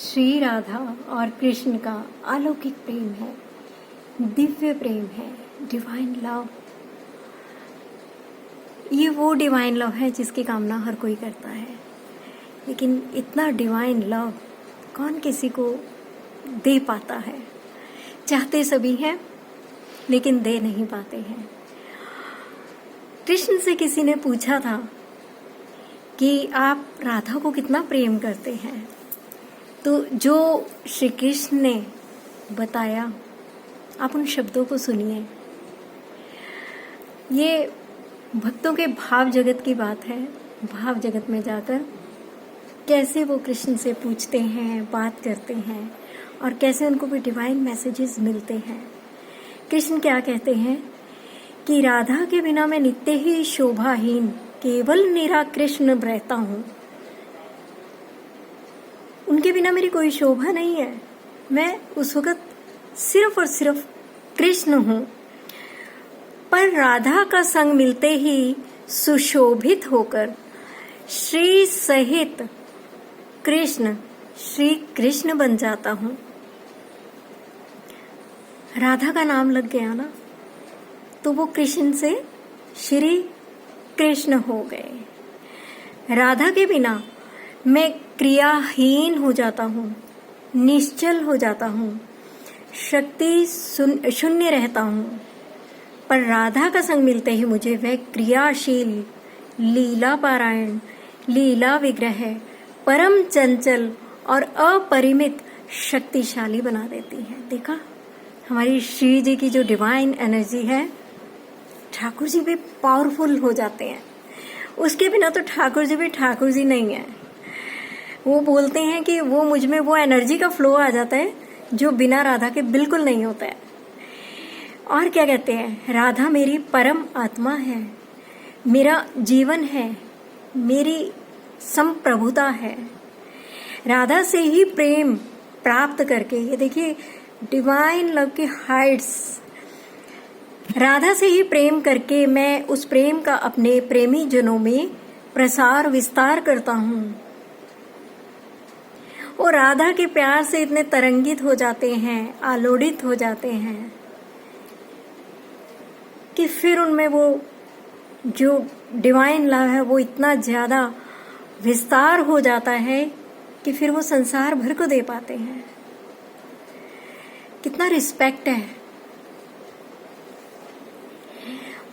श्री राधा और कृष्ण का अलौकिक प्रेम है, दिव्य प्रेम है, डिवाइन लव। ये वो डिवाइन लव है जिसकी कामना हर कोई करता है, लेकिन इतना डिवाइन लव कौन किसी को दे पाता है। चाहते सभी हैं लेकिन दे नहीं पाते हैं। कृष्ण से किसी ने पूछा था कि आप राधा को कितना प्रेम करते हैं, तो जो श्री कृष्ण ने बताया, आप उन शब्दों को सुनिए। ये भक्तों के भाव जगत की बात है। भाव जगत में जाकर कैसे वो कृष्ण से पूछते हैं, बात करते हैं और कैसे उनको भी डिवाइन मैसेजेस मिलते हैं। कृष्ण क्या कहते हैं कि राधा के बिना मैं नित्य ही शोभाहीन, केवल निरा कृष्ण रहता हूँ। उनके बिना मेरी कोई शोभा नहीं है। मैं उस वक्त सिर्फ और सिर्फ कृष्ण हूँ। पर राधा का संग मिलते ही सुशोभित होकर श्री सहित कृष्ण श्री कृष्ण बन जाता हूँ। राधा का नाम लग गया ना, तो वो कृष्ण से श्री कृष्ण हो गए। राधा के बिना मैं क्रियाहीन हो जाता हूँ, निश्चल हो जाता हूँ, शक्ति शून्य रहता हूँ। पर राधा का संग मिलते ही मुझे वह क्रियाशील, लीला पारायण, लीला विग्रह, परम चंचल और अपरिमित शक्तिशाली बना देती है। देखा, हमारी श्री जी की जो डिवाइन एनर्जी है, ठाकुर जी भी पावरफुल हो जाते हैं। उसके बिना तो ठाकुर जी भी ठाकुर जी नहीं है। वो बोलते हैं कि वो मुझ में वो एनर्जी का फ्लो आ जाता है जो बिना राधा के बिल्कुल नहीं होता है। और क्या कहते हैं, राधा मेरी परम आत्मा है, मेरा जीवन है, मेरी संप्रभुता है। राधा से ही प्रेम प्राप्त करके, ये देखिए डिवाइन लव के हाइट्स, राधा से ही प्रेम करके मैं उस प्रेम का अपने प्रेमी जनों में प्रसार विस्तार करता हूँ। और राधा के प्यार से इतने तरंगित हो जाते हैं, आलोड़ित हो जाते हैं कि फिर उनमें वो जो डिवाइन लव है वो इतना ज्यादा विस्तार हो जाता है कि फिर वो संसार भर को दे पाते हैं। कितना रिस्पेक्ट है।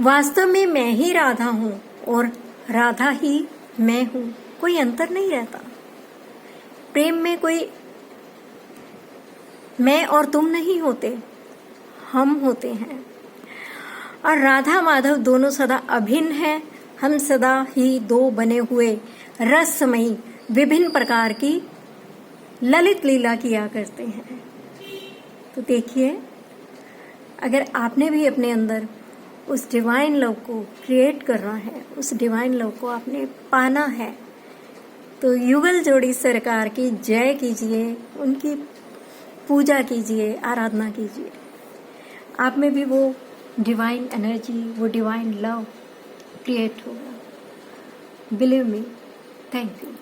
वास्तव में मैं ही राधा हूँ और राधा ही मैं हूँ, कोई अंतर नहीं रहता। प्रेम में कोई मैं और तुम नहीं होते, हम होते हैं। और राधा माधव दोनों सदा अभिन्न हैं। हम सदा ही दो बने हुए रसमयी विभिन्न प्रकार की ललित लीला किया करते हैं। तो देखिए, अगर आपने भी अपने अंदर उस डिवाइन लव को क्रिएट करना है, उस डिवाइन लव को आपने पाना है, तो युगल जोड़ी सरकार की जय कीजिए, उनकी पूजा कीजिए, आराधना कीजिए। आप में भी वो डिवाइन एनर्जी, वो डिवाइन लव क्रिएट होगा। Believe me. Thank you.